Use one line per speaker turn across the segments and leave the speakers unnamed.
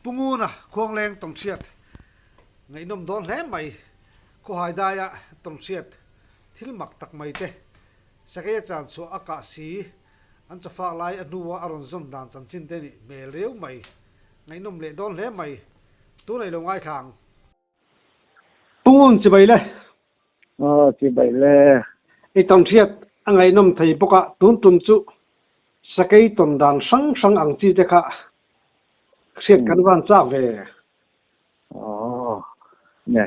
punguna khuang leng tong chiat ngai nom don hle mai ko haidaya tong chiat thil mak tak mai te sakaya chan so aka si an chafa lai anuwa aron zon dan chan chin te ni mel reu mai ngai nom le don hle mai tu nei lo ngai thang
pungun chi bai le
chi bai le
I tong thiat angai nom thei boka tun tun chu sakai ton dan sang sang ang chi te kha siat kan wan cha ve
nè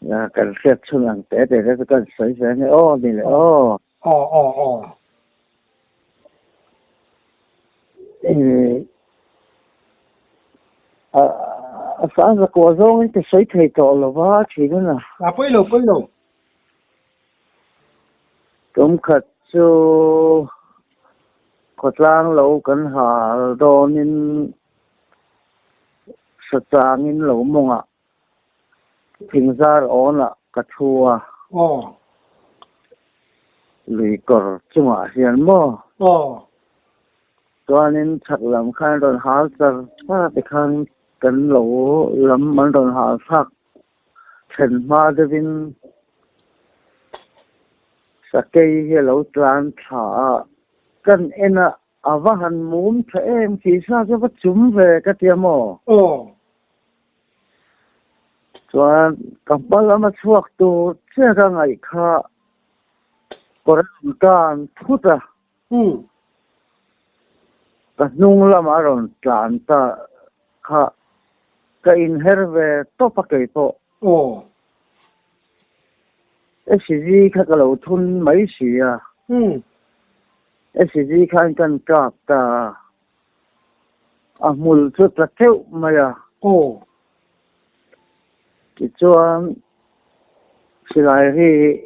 là cần xét chung lang tế để cái cần sấy sấy này đi lại sáng ra qua rồi cái sấy thầy trò là vá chỉ đó nè
poi lo
cũng khát cho khát lang lâu cần hà đồ nên sát trang nên lâu mong à thình ra ổn là cắt thua lụy cờ chung à hiền mò cho nên chắc làm khai đồn há giờ ta bị khăn cần lâu lắm mà đồn há sắc thành ma de vin sa cây hi lâu tràn thả cần en à vah han mum cha em chỉ sa cho bắt chúng về cái tiệm mò cho cầm bao lắm mà chuộc tu chưa ra ngày kha có ra can phút à ta nung lắm mà rồi tràn ta kha cái in her về to pa cái po SG kha cái lâu thun mấy xí à SG kha cần cáp ta mul chút là theo mà à cái chuan chỉ lại thì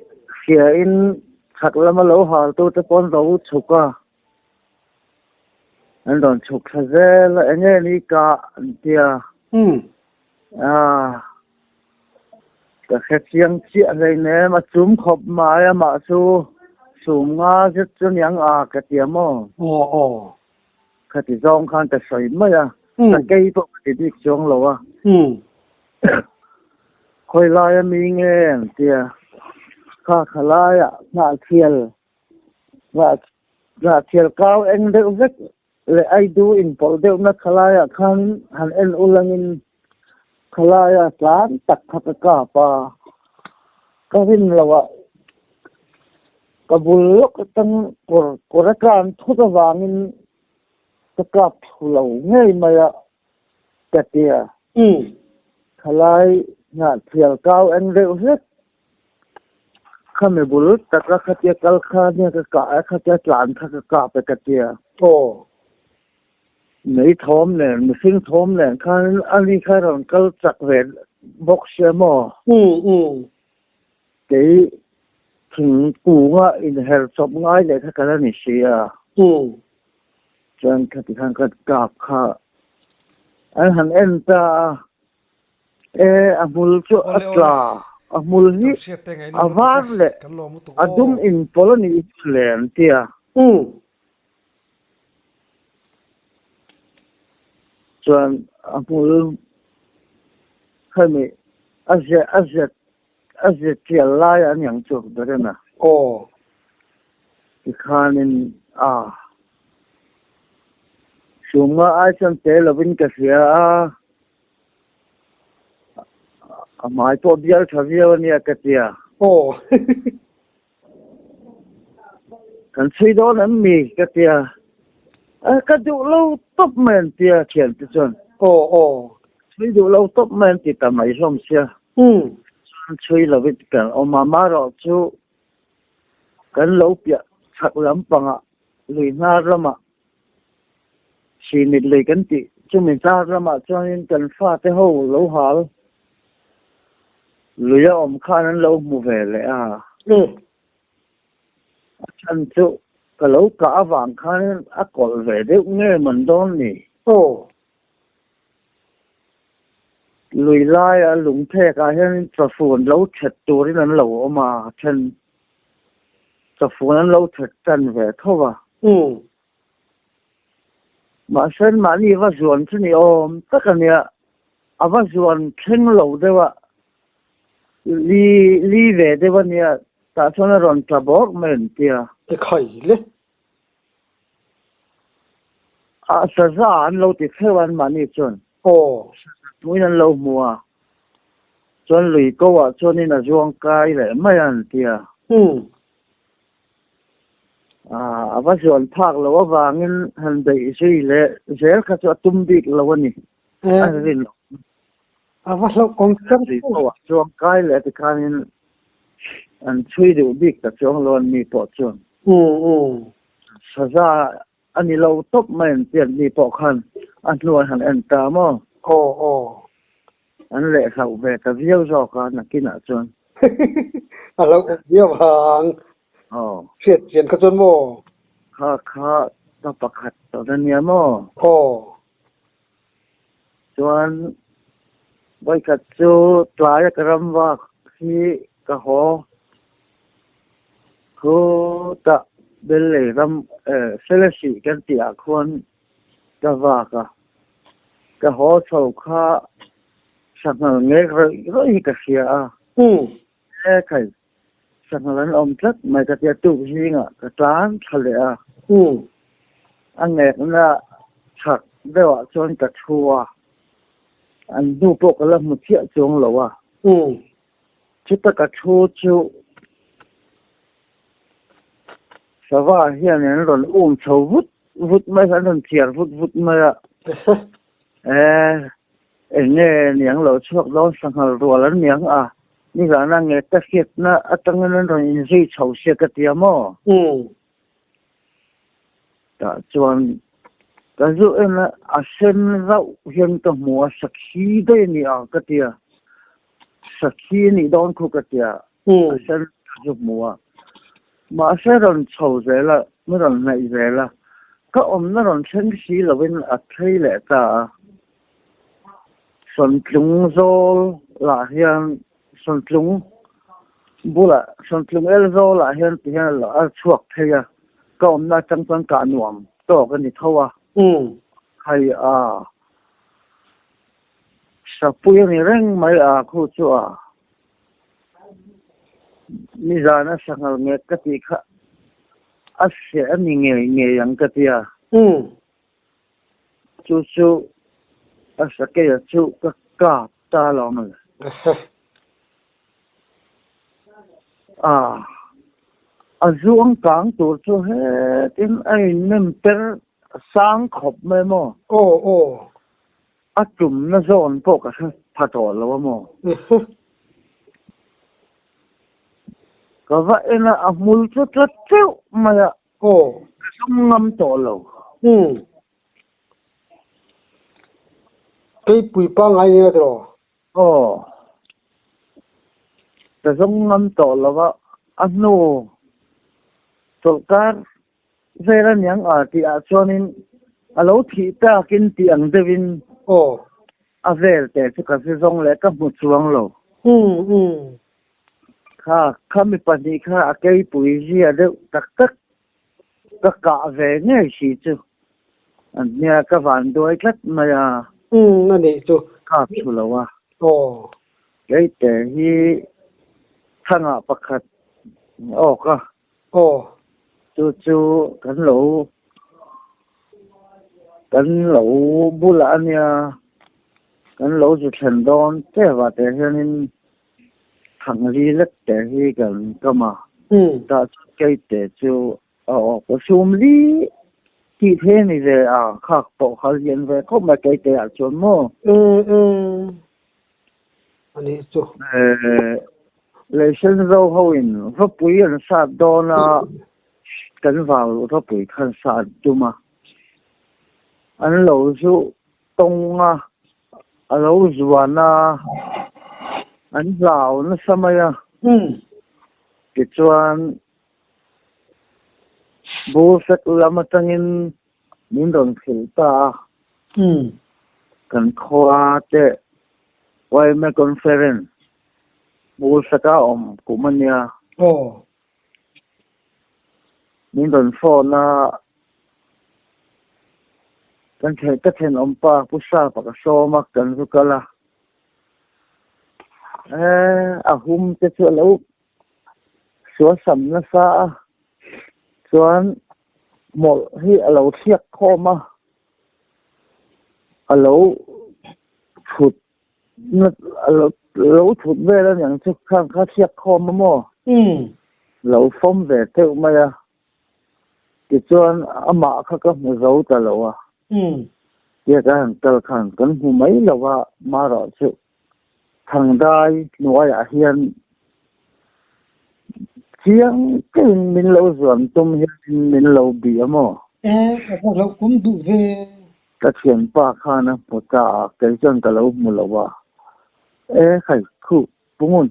phía in thật là mà lâu hà tôi tới con dấu chụp à anh đón chụp thật ra là anh ấy đi cả tia cái khách riêng chuyện này nè mà chúng khop mà mà sum nga rất cho nhang cái tiệm mò cái thì dòng khăn cái sợi mới cái cây bộ thì đi xuống lâu khơi lai mi nghe tia khá lai ngã thiel cao anh đều rất le ai du in pol đều na khá lai khan han en ulangin khá lai tlan tak khát ka pa ka hin lawa ka bul lok tang kor kan thu ta wangin ka kap lo ngei maya ka tia khá lai ngã thiel cao anh đều rất khame bul takra khatia kal kha ne ka khatia tlan kha ka pe katia nei thom ne missing thom ne khan ani kha ron kal chak ve box mo ke thing pu nga in her chop ngai le kha kala ni sia chan khati khan ka kha an han enta amul chu atla amul hi avar le adum in poloni len tia chuan amul khami azet tia lai an yang chu berena ki khanin suma ai chan te lovin ka sia mai to biar thavia ni akatia kan sei do nan mi katia ka du lo top man tia thian ti chon sei du lo top man ti ta mai rom sia chui lo vit kan o mama ro chu kan lo pia thak lam panga lui na rama sinit le kan ti chu min sa rama chuan kan fa te ho lo hal lùi om khan lâu mua về lại chân chú cái lâu cả vàng khan còn về đấy nghe mình đón nè lùi lai lúng thế cả hen cho phun lâu chật tuổi đi lần lâu mà chân cho phun lâu chật chân về thôi à mà sen mà đi vào ruộng chứ này ôm tất cả này à vào ruộng khen lâu đấy vợ li về đấy vợ này ta cho nó rộn trả bốc mình tia
cái khởi lên
à sa ra anh lâu thì phê văn mà đi chọn
ồ
mỗi lần lâu mùa chọn lùi câu à chọn nên là ruộng cái lại mấy anh tia à vào ruộng phạc lâu vàng nên hành bị suy lệ dễ khá cho tung bị lâu này anh đi
à vắt lâu con chấm
lùi câu à ruộng cái lại thì khá nên anh suy được biết cả chọn luôn mi bỏ chọn sa ra anh đi lâu top mình tiền đi bỏ khăn anh luôn hẳn anh ta mà
ồ
anh lệ khẩu về cái video rồi cả là kia nào chọn
à lâu nhiều hàng phiệt tiền cái chân mồ
khá nó bạc hạt tao nên nhớ mà
ồ
chọn với cái chỗ trái cái râm và khi cái hồ cô ta bên lề râm sẽ là sự cái tiệc khuôn cái vạc cái hồ sầu khá sang nghe rồi rồi cái gì cái sang lần ông chắc mày cái tiệc tụ gì ngạ cái trán thay à anh nghe là chắc đó chọn cái chua anh du bộ cái là một chiếc chuông lâu chỉ tất cả chua chua sao vậy hiện nay nó chầu vút vút mấy cái nó chèn vút vút mấy nghe những lời chuộc đó sang hàng rùa lớn miếng như là nó nghe tất kiệt nó tăng nó rồi duy chầu xe cái tiệm mà đã chọn cái dụ em là sen rau hiện tại mua sắc khí đây nè cái tiệm sắc khí nè đón khu cái tiệm sen giúp mua mà sẽ rồi chầu dễ là nó rồi này dễ là các ông nó rồi sen khí là bên thấy lẽ ta xuân trung rồi là hiện xuân trung bù là xuân trung el rồi là hiện thì hiện là chuộc thế à các ông nó chẳng quan cả nuông to cái này thâu hay sao bây giờ reng mấy khu chỗ mi ra nó sang nghe cái gì cả sẽ mình nghe yang cái gì chú sẽ cái chú cái cả ta làm ruộng cảng tổ cho hết in anh nem per sang khop mấy mò chùm nó giòn bộ cả phát tổ lâu mò có vậy là mùi chút chút chịu mà không ngâm tổ lâu
cái bụi băng ai nghe rồi
cái không ngâm tổ lâu anh nô tổ cá về là những thì cho nên lâu thì ta kinh tiền để vin về để cho cái dòng lại các một chuông lâu khá mi bận đi khá cái bụi gì đâu tất cả về nghe gì chứ nhà các bạn đôi chắc mà
nó này chú
khá chú lâu cái để hi thằng bạc hạt chú cắn lẩu bù lạ nha cắn lẩu chú thành đón thế và để cho nên thằng đi lết để hi gần cơ mà ta cái để chú có xung lý thì thế này về khác bộ khác diện về không mà cái để chuẩn mô
anh ấy chú
lấy sân rau hậu in pháp bùi ăn sát đó là cắn vào pháp bùi khăn sát chú mà anh lâu chú tông lâu ruộng anh giàu nó sao mà cái chuyện bố sẽ làm một trong những đồng thiếu ta cần khoa để quay mấy conference bố sẽ có ông của mình nha những đồng phone kan thei ta then om pa pusa pa ka so mak kan su kala a hum te chu lo so sam na sa chuan mol hi alo thiak khoma alo thut na alo thut ve la yang chu khang kha thiak khoma mo lo phong ve te maya ti chuan ama kha ka mu zo ta lo a ya kan tal khan kan hu mai lo wa ma ro chu thằng đai nuôi à hiền chiang cái mình lâu rồi tôm hiền mình lâu bia mà
các lâu cũng đủ về
cái chuyện ba khăn á một cái chân cái lâu một lâu khai khu bung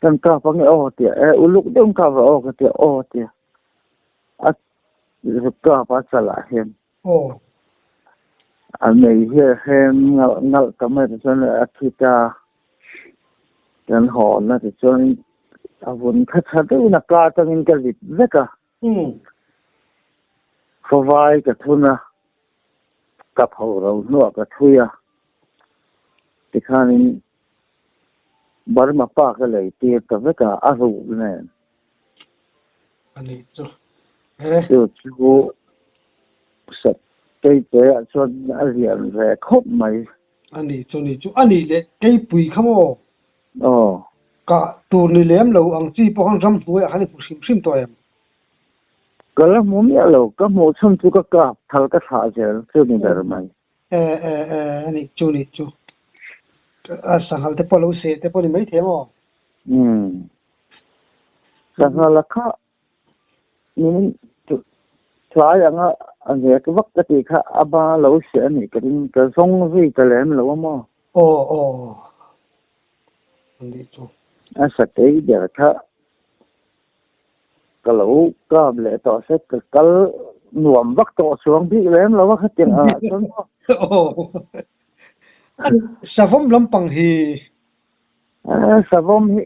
tan ka phang ô tiệt uluk đông ka vào cái tiệt ô tiệt giúp ka pa sala hiền anh này hiền ngal cái mấy cái kita dan họ na thì cho vốn khát khát đấy là cá trong những cái vịt rất cả phô vai cái thun à cặp hậu đầu nọ cái thui à thì khăn nên bari mà pa cái này thì cái rất cả áp dụng này
anh ấy
chú sắp cái cho liền về khóc mày
anh ấy cái bụi không cả tụi này lém lâu ăn chi bao hàng trăm tuổi anh ấy phụ sim tuổi em
cái là muốn nhớ lâu cái một trăm chú cái thằng cái thà chứ chưa mình được mày
anh ấy chú sang hal te polo se te poli mấy thế mà
sang hal là khá nhưng trái rằng anh ấy cái vắt cái gì khá aba lâu sẽ này cái song gì cái lém lâu mà
anh ấy chú
sa cái giờ khá cái lâu cái lẽ tao sẽ cái nuông vắt tao xuống bị lém lâu vắt tiếng
sa vom lampang hi
sa vom hi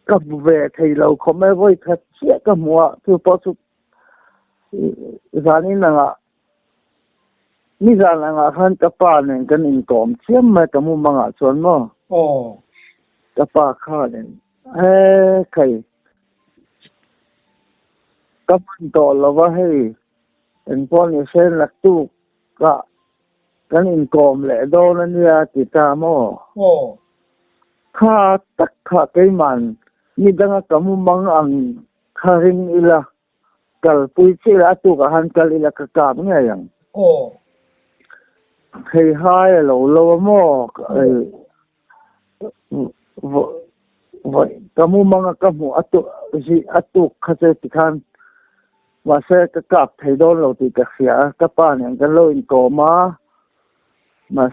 cái về thì lâu không ai vui thật chết cái mùa từ bao giờ giờ này là ni giờ là han cái pa này cái in com chiếm mà cái mùng mang chuẩn mà cái pa khá này cái mình to là vậy anh con như thế là tu cái in com lẽ đâu nó như thì ta mà khá tất cả cái màn ni đang cái mùng mang ăn khá ring ila kal pui chi la tu ka han kal ila ka ka nge yang thei hai lo lo mo kamu manga kamu atu khache ti khan wa se ka ka thei don lo ti ka sia ka pa ne ka lo in ko ma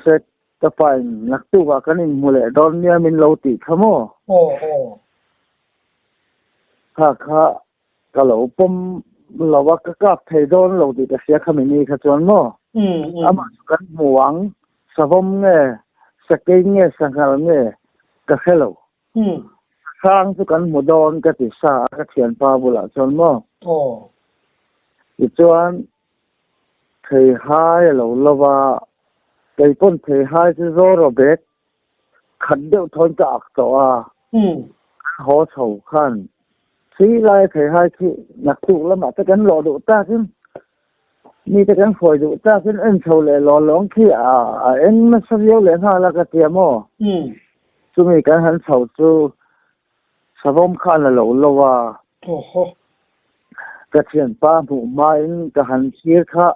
se ka pa nak tu ka kanin mule don nia min lo ti khamo kha ka lo pomเราว่าก็กับไทยโดนเราดีแต่เสียคำนี้ขจรเนาะอามากันหมวงสะพมเงี้ยสเกงเงี้ยสังหารเงี้ยก็แค่เราสร้างสุกันหมู่ดอนก็ติดสาก็เทียนปาบุหลาจนเนาะอีจวนไทยหายเราว่าไก่ป้นไทยหายจะโซโรเบกขันเดียวทนจะอักตัวหอเฉาขันสีลายไทยให้ที่นักถูกแล้วมาแต่กันหล่อดุตาขึ้นมีแต่กันฝอยดุตาขึ้นเอ็นโชว์เลยหล่อหลงที่เอ็นมันเสียวเลยฮะแล้วก็เตรียมอ่ะจู่มีการหันเฉาจู่สะพมขันแล้วเราว่ากระเทียนป้าผู้มาเอ็นกระหันเชียร์ค่ะ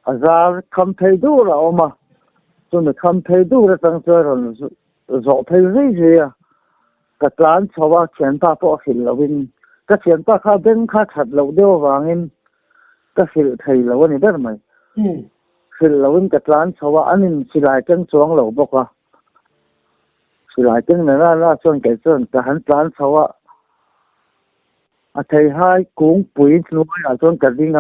อาจารย์คำไทยดูเรามาจู่มีคำไทยดูแล้วตั้งใจเราจบไทยเรื่อยๆกระจานชาวเขียนป้าพอหินเราวินก็เขียนป้าข้าเบ้งข้าถัดเราเดียววางเงินก็สิไทยเราวันนี้ได้ไหมสิเราวินกระจานชาวอันนี้สิลายจังจวงเราบอกว่าสิลายจังนั่นน่าชวนแก่ชวนกระหันจานชาวไทยให้กุ้งปุ๋ยนู้นชวนกระดิ่ง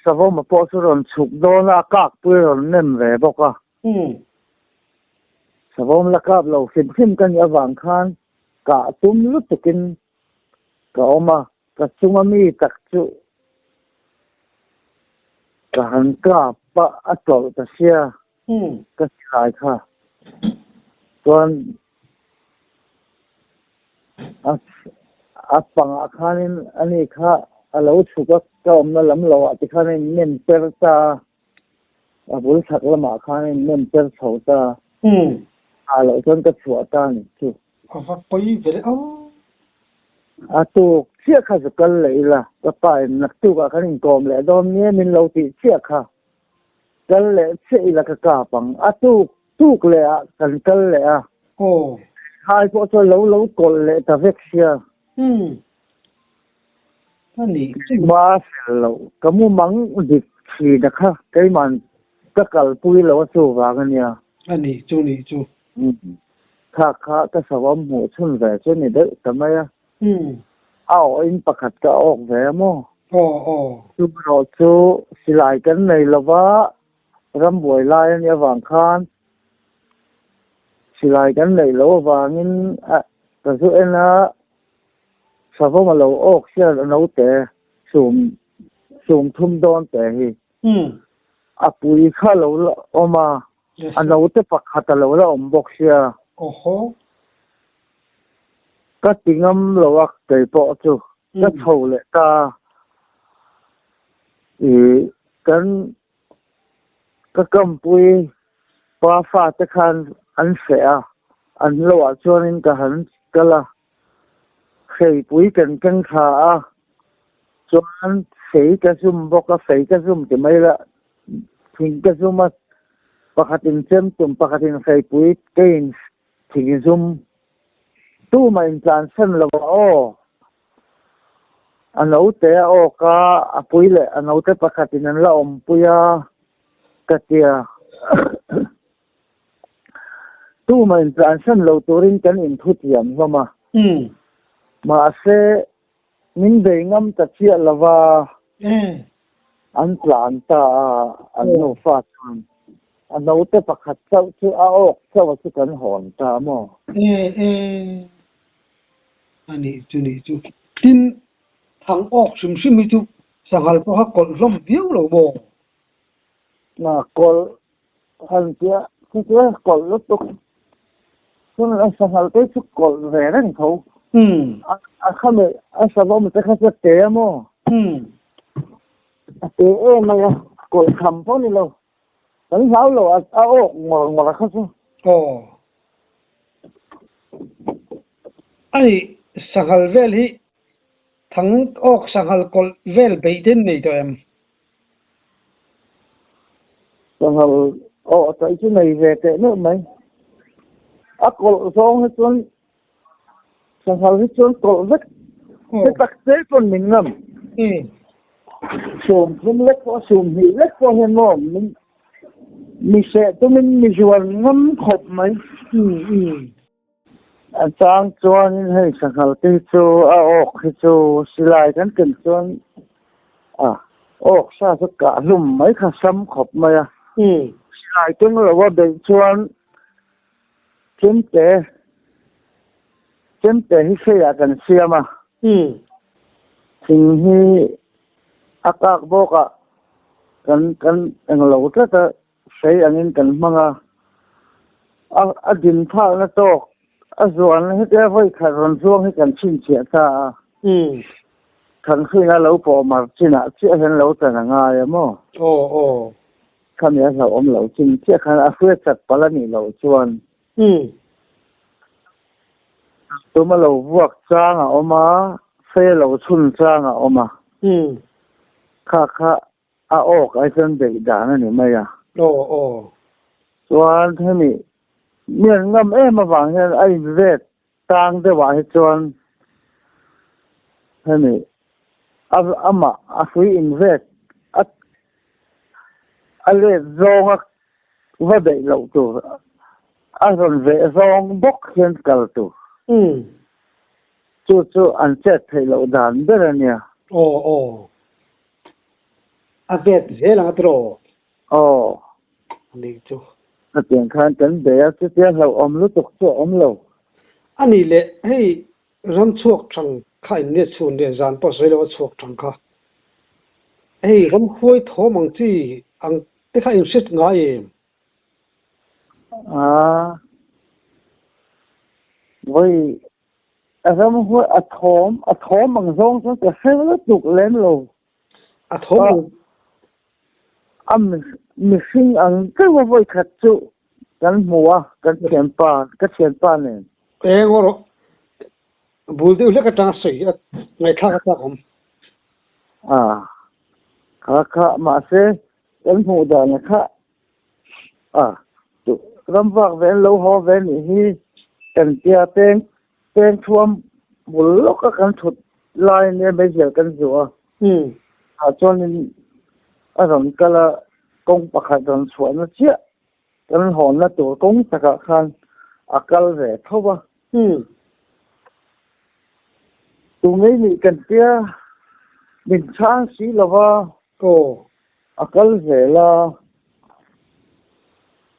สาวมาพอสุรนฉุกโดนอากาศปุยรนเน่มแหวบอกว่าสาวมาละกับเราขึ้นกันอย่าวางคันกะตุ้มลุกตะกินก็ออกมากระจุงมีตักจุ cả hắn cả ba ở chỗ ta xia cái khai kha còn à bằng à khanin anh ấy kha à lâu chú cái ông nó lắm lâu à thì khanin nem per ta à bố thật là mà khanin nem per sầu ta à lâu chân cái chùa ta này chú
à phát bấy về đấy
à tu chia kha sự cái lấy là cái bài nặc tu cả khanin gom lại đom nhé mình lâu thì chia kha cái lẽ chia là cái cả bằng à tu cái lẽ cái lẽ
ồ
hai bộ cho lâu còn lẽ ta vết xia
anh ấy
ba lâu cái mu mắng đi thì đã kha cái màn cái cái bùi lâu số vào cái nha
anh ấy chú
kha cái sao mà mua chun về cho nên đấy tao mới áo in bạc hạt cái ốc về mo chú rồi chú xí lại cái này là vợ ram buổi lại anh vàng khan xí lại cái này là vàng in cái số anh á sao mà lâu ốc xí là nấu tệ sum thum đón tệ hi bùi khá lâu là mà nấu tệ bạc hạt lâu là bốc xí cái tiếng âm lâu à cái bộ chú cái thầu lệ ta cái cầm bùi ba pha cái khăn ăn xẻ ăn lâu à cho nên cái hắn cái là khởi bùi cần khá cho nên khởi cái zoom bọc cái khởi cái zoom thì mấy là thình cái zoom mà bạc hạt in xem tụm bạc hạt in khởi bùi cái thình zoom tu mà in plan xem là anh nấu té cả bùi lệ anh nấu té bạc hạt in là bùi cái tia tu mà in plan xem lâu tu rin cái in thut yam mà sẽ mình để ngâm ta chia là và anh plan ta anh nấu phát anh nấu té bạc hạt sau chứ sau chứ cần hòn ta mà
anh ấy chú tin thằng ốc xùm chú sang hal có còn lom điếu rồi bò
mà còn hành cái còn lúc tục cho nên anh sang hal cái chút còn về đó thì thôi không phải anh sao mà mình sẽ tế mà tế mà còn khăm phố này lâu đánh giáo rồi ốc mà là không
ai sang hal vel hi thằng ốc sang hal còn vel bấy đến này thôi em
sang hal tại chỗ này về tệ nữa mấy còn xong hết trơn sang hal hết trơn còn rất cái đặc tế con mình ngầm sùm không lách qua sùm thì lách qua hen mò mình sẽ tụi mình chuẩn ngâm khop mấy anh sang cho nên hay sang hal cái chỗ ốc cái chỗ xí lại cái cần chọn ốc sao tất cả dùng mấy khá xăm khop mấy xí lại cái là vào đây chọn chém tệ hi xây cần xia mà thì hi các bộ cần anh lâu rất là xây anh cần mang din thao nó to ruộng hết cái với khả năng ruộng hết cần chín chẹt ta thằng khi nó lâu bỏ mà chín chẹt hen lâu ta là ngay mà khăm nhớ lâu lâu chín chẹt khả năng phơi chặt bao là nhiều lâu chuan tôi mà lâu vuột trang mà phơi lâu chun trang mà khá cái chân để đàn này mấy chuan thế này miền ngâm mà vàng hen ai về tang để vào hết chuan thế này mà free invest lệ zong và để lâu tu rồi về zong bốc hen cả tu chú anh chết thấy lâu đàn đó là nha
vet dễ là trò đi chú
tiền khăn cần để chứ tiền lâu lúc tục cho lâu
anh ấy lệ hay rắn chuột thằng khai nét xuân để dàn bỏ rồi là chuột thằng cả ấy ram khuấy thô mang chi ang te kha in sit nga em
à vậy ram hui a thom bằng rong cho cái xe nó tục lên rồi
a thô mang
mình sinh ăn cái mà vui khát chú cái mùa cái tiền pa này
e ngoro bul de le ka ta sei ngai tha ka kom
à khá mà xe cái mùa đó này khá à chú ram vạc về lâu ho về nàyกันเตียเป็นท่วมบุลก็กันถุดลายเนี่ยไม่เจอกันจัวจนอารมณ์ก็ละกงประคัดนสวนเชี่ยกันหอนละตัวกงตะกะคันอากาศแร่เท่าว่าตรงนี้มีกันเตียมินช้างสีละว่า
โอ้
อากาศแร่ละ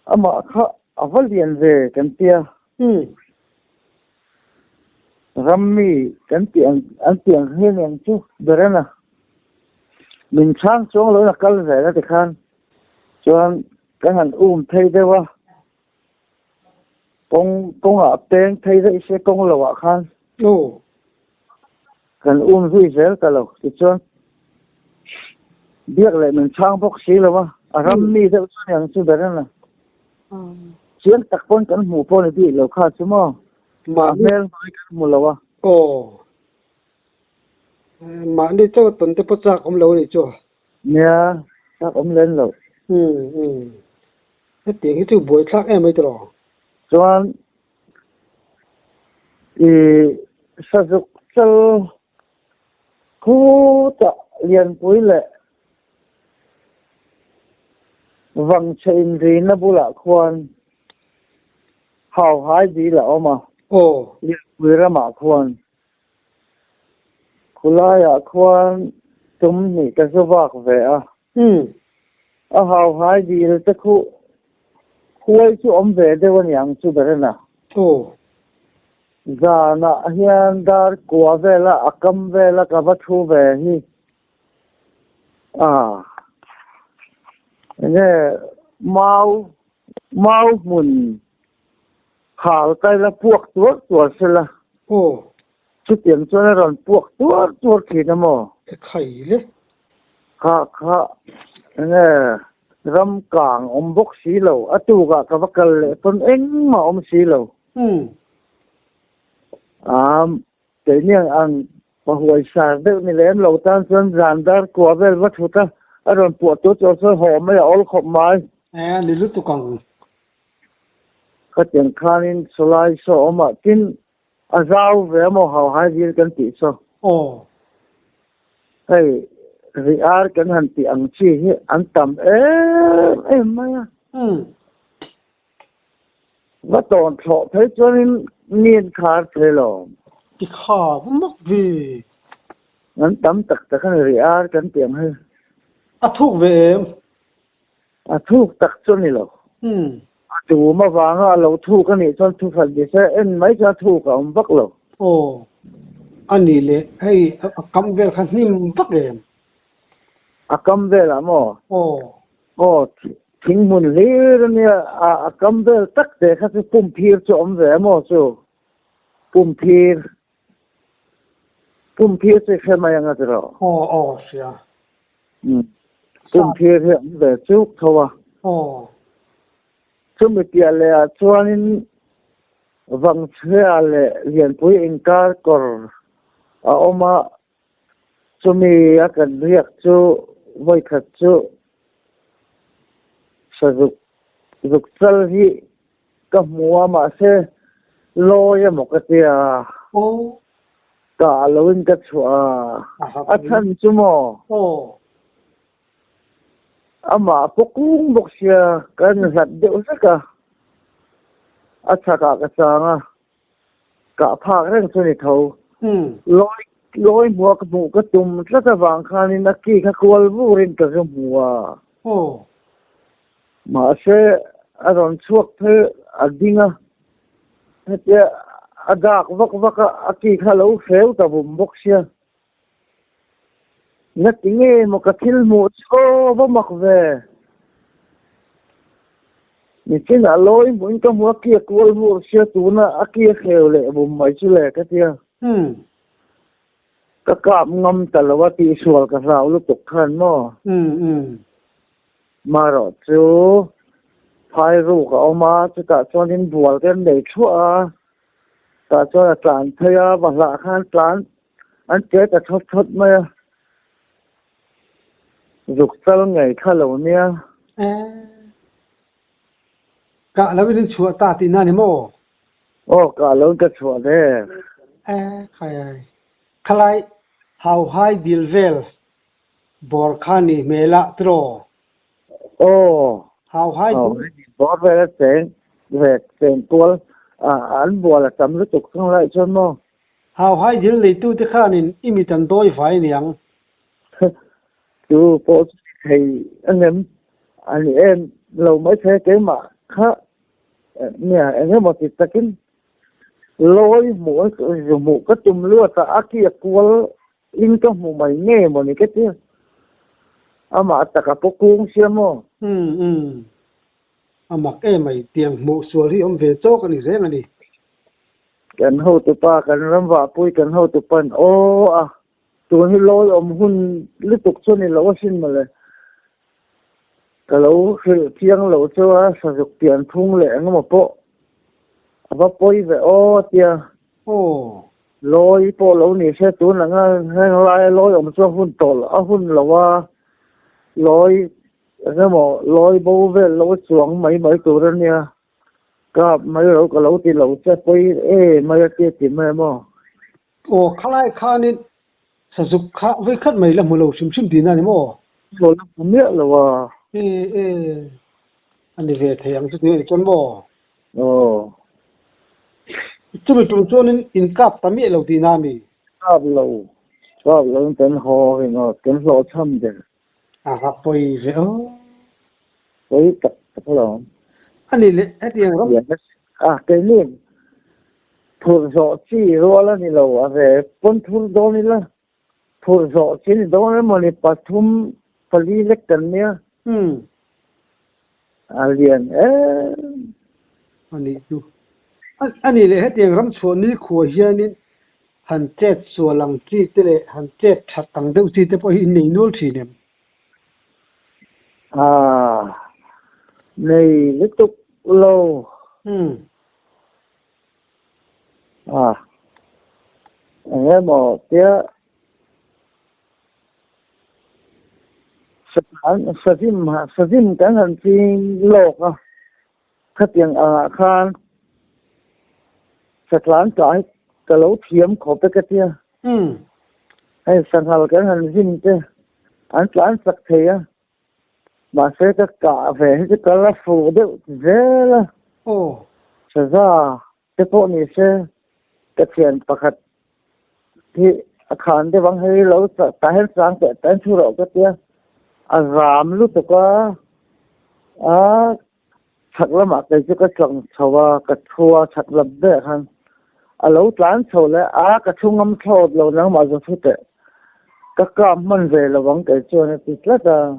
อามาค่ะอาวเลียนแร่กันเตียrammi kan tiang an tiang hian yang chu berana min chang chong lo na kal ve la te khan chuan kan han thei dewa kong a peng thei dei se kong lo wa khan
ô
kan hui zel ka lo ti chuan biak le min chang bok si lo wa rammi de chuan yang chu berana chiang tak pon kan mu pon di lo kha chu mo mà mel nói cái mù lâu à
ồ mà đi cho tuần tới bắt chắc ông lâu đi chưa
nha chắc ông lên rồi
cái tiếng cái chữ buổi chắc em mới được
cho thì sử dụng cho khu chợ liền cuối lệ vòng trên gì nó bu lạ khoan hào hái gì là ông mà
ồ
liền cuối ra mà khoan kulai à khoan chúng nhỉ cái số vạc về à hào hái gì là cái khu khuấy chú ông về đây vẫn yang chú về nè
ồ
giờ na hiền dar qua về là akam về là cả vật thu về hi nghe mau mun hào tay là buộc tuột sẽ là
ồ
chút tiền cho nó rồi buộc tuột thì nó mò
cái khay đấy
khá nghe ram càng ông bốc xí lầu à tu cả vật cái lệ phân anh mà ông xí lầu tự nhiên anh mà hồi sáng được mình lấy lầu tan xuân dàn dar qua về vật thu ta rồi buộc tuột cho số họ mới ổn không mai
đi lúc tụi con
cái tiền khanin solai so mà tin azau về mà hào hai gì cần tỷ so
ồ
hey riar kan han ti ang chi hi an tam em mai và tòn thọ thấy cho nên niên khá thế lo
cái khá mất vì
an tam tak tak kan riar kan tiang hay
thuốc về em
thuốc tak cho nên lo chủ mà vàng lâu thuốc cái này cho thuốc phần gì sẽ em mấy cho thuốc ông bắt lo
ồ anh đi lệ hay cầm về khăn nim bắt em
cầm về là mò
ồ
thính muốn lý rồi nè cầm về tất để các cái pum phir cho ông về mò cho pum phir sẽ khai mai anh rồi
ồ xia
pum phir thì ông về chút thôi
ồ
chúng mình kia là cho nên vâng xe là liền với anh ca cor ông mà chúng mình cần việc cho với khách cho sử dụng chân thì cái mua mà sẽ lôi một cái tiền cả luôn cái chỗ thân chú mò mà cũng bốc xe cái giật điệu rất cả cả cái sáng cả phá cái chỗ này thầu lôi mua cái mũ cái tùm rất là vàng khăn nên là kia cái quần vũ lên cái mua mà sẽ rồi chuộc thế đinh thế đạc vắc kia cái lâu khéo ta bụng bốc xe nhất tiếng nghe một cái thil một số vô mặc về mình chỉ là lối muốn có mua kia cuốn mua xe tú na kia khều lệ bùm mấy chú lệ cái kia các cặp ngâm tờ là tí xual cái rau lúc tục khăn mà rồi chú phải rủ cái mà chú ta cho nên buồn cái để chua ta cho là tàn thay và lạ khăn tàn anh chết ta thốt thốt mà dục sao ngày khá lâu nha
cả là bên chùa ta tin anh mò
cả lâu cái chùa đấy
khai khai how high dilvel borkhani mela tro how high
bor về tiền tuol anh bùa là tầm lúc tục không lại cho nó
how high dil lấy tu te khanin imitan doi vai niang
chú bố thầy anh em lâu mới thấy cái mà khác nè anh em một tí takin lôi mỗi dùng một cái chùm lúa ta kia cuốn in cái một mày nghe một cái kia mà ta cả bốc cung xem mà
mặc em mày tiền mộ xua đi ông về chỗ cái này dễ mà đi
cần hậu tụ pa cần râm vạ pui cần hậu tụ pan tụi nó lôi ông hun liên tục cho nên lâu xin màเลยcái lâu thiêng lâu cho sử dụng tiền thung lệ nó một bộ và poi về tia lôi po lâu này sẽ tụi nó ngay lại lôi ông cho hun tổ hun lâu lôi cái mà lôi bố về lôi xuống mấy tụi đó nha cả mấy lâu cái lâu thì lâu sẽ poi mấy cái tiền mà
khai khanin sa dục kha với khát mày là một lầu sim sim tin anh mò
rồi nó không biết là
anh đi về thầy anh sẽ đi chọn mò chú bị trúng cho nên in cáp tạm biệt lầu tin anh mi
cáp lâu tên họ thì nó tên họ chăm đấy
gặp bồi về
với tập lòng
anh đi lệ hết tiền không
cái này thôn rõ chỉ rồi là ni lâu về bốn thôn đó ni là thôn rõ chỉ đó là mà ni bắt thum pali lek cần nha liền
anh đi chú anh đi lệ hết tiền không số ni khua hiền ni hắn chết số lăng chi thế lệ hắn chết chặt tăng đâu chi thế bồi in này nuôi chi nem
này liên tục lâu anh em bảo tiếc sa phim cái hành trình lộc khát tiếng khan sa lan cái lấu thiếm khó cái tia hay sang hal cái hành trình thế anh lan sắc thế mà sẽ cái cả về cái là phụ được dễ là sa ra cái bộ này sẽ cái chuyện pakat thì khan để vắng hay lâu ta hết sáng cái tên thu rồi cái tia ram lúc đó chắc là mà cái cái trồng sầu cái thua chắc là đấy han lâu tán sầu là cái chung ngâm sầu lâu nó mà rồi phút đấy các cam mình về là vắng cái chỗ này thì rất là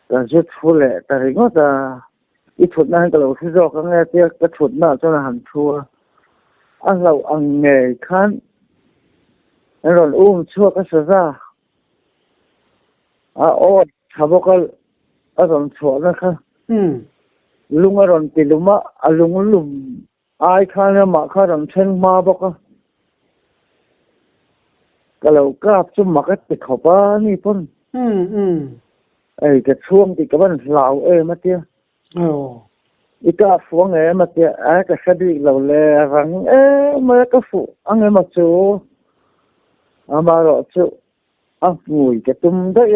cái chút thua lệ tại vì nó là ít phút này cái lâu thì rồi cái nghe tiếc cái phút nào cho là hẳn thua lâu ăn nghề khăn rồi chua cái sơ ra 잡아갈 아런 좋아라카 룽아런 띠루마 알룽울룸 아이카나 마카런 챙마버카 kalau cáp cho mặc cái khẩu ba ni pun cái chuông thì các bạn lão mà tia cái cáp xuống mà tia cái xe đi lão lẹ rằng mà cái phụ anh mà chú mà rồi chú anh mùi cái tum đấy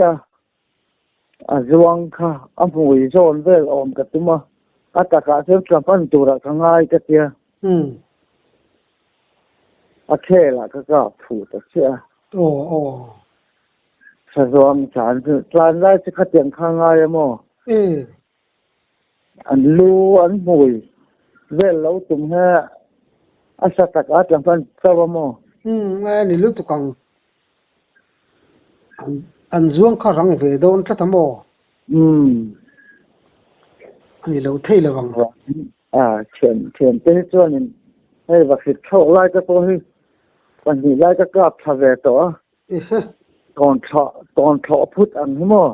zuang kha mùi zon về ôm cái tum ta cả xem làm ăn tu ra thằng ai cái tia khe là cái phụ đó chứ sa zuang chan chan ra chứ khát tiền khang ai mà anh lu anh mùi về lâu tum ha sa ta cả làm ăn sao mà
anh lu tu kang an zuang kha rang ve don tla tamo ani lo thei lawang
thiền tế cho nên hay vật thịt khâu lại cái tôi còn gì lại cái cặp thà về đó còn thọ phút ăn không mà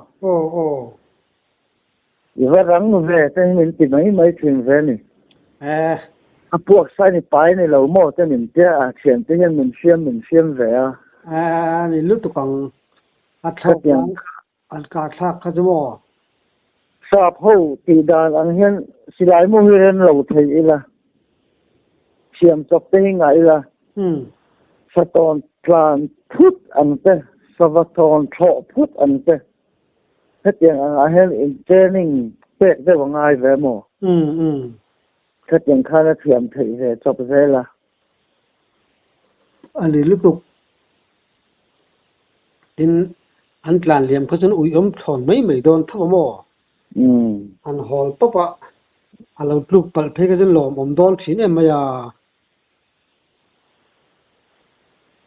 vì vậy răng về cho nên chỉ mấy chuyện về này buộc sai này bài này lâu mò cho nên thế thiền tế nhân mình xem về
ni lúc tụ bằng thọ an cả thác cái mo
sạp hậu thì đàn anh hiện xí lại mua hiện lâu thấy là chiếm chọc tên ngay là sát toàn plan phút anh thế sát toàn thọ phút anh thế hết tiếng anh hiện in training biết được bằng ai về mò hết tiếng khai là thiểm thấy về chọc về là
anh lúc tụ in an plan liam ko chun ui thon mai don thamo an hol papa alo tluk pal phege jin lom don thin em ya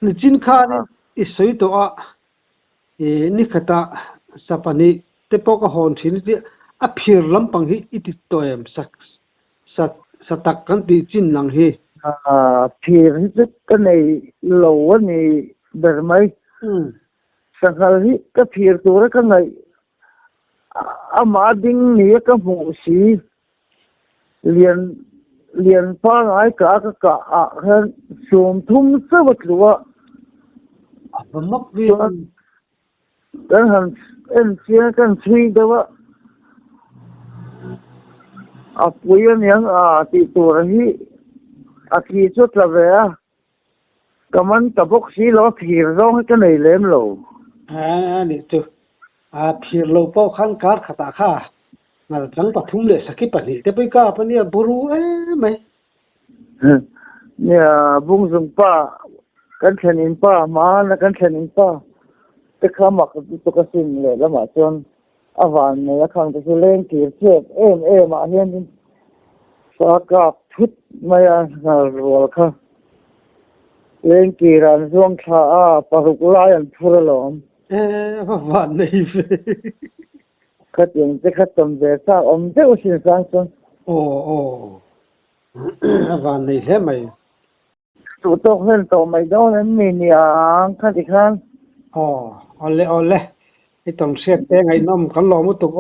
ni chin kha ni isoi to a ni khata sapani te pok a hon thin ti a phir lampang hi iti to em satak kan ti chin nang hi
phir hi cái này lâu ni ber mai sanghal hi ka phir tur ka ngai ama ding ni ka mu si liền pa ngai ka han sum thum sa wat luwa
mak vi
dan han en sia kan thui dawa apuyan yang ti tur hi aki chut la ve kaman tabok si lo phir rong cái này lem lo
ni tu phir lo po khan kar khata kha ngal tlang pa thum le sakip pa ni te pai ka pa ni buru mai
nia bung zum pa kan thenin pa ma na kan thenin pa te khamak tu ka sin le lama chon awan ne khang te leng ki che ma hian sa ka phut maya rol kha leng ki ran zuang tha paruk lai an phur lom
van nei
khát tiền sẽ khát tầm về sao ông thế xin sang xuân
van nei he mai
tụ tục hơn tụ mày đó nên mình khát thì khát
ole cái tông xếp te ngai nom kan lo mu tuk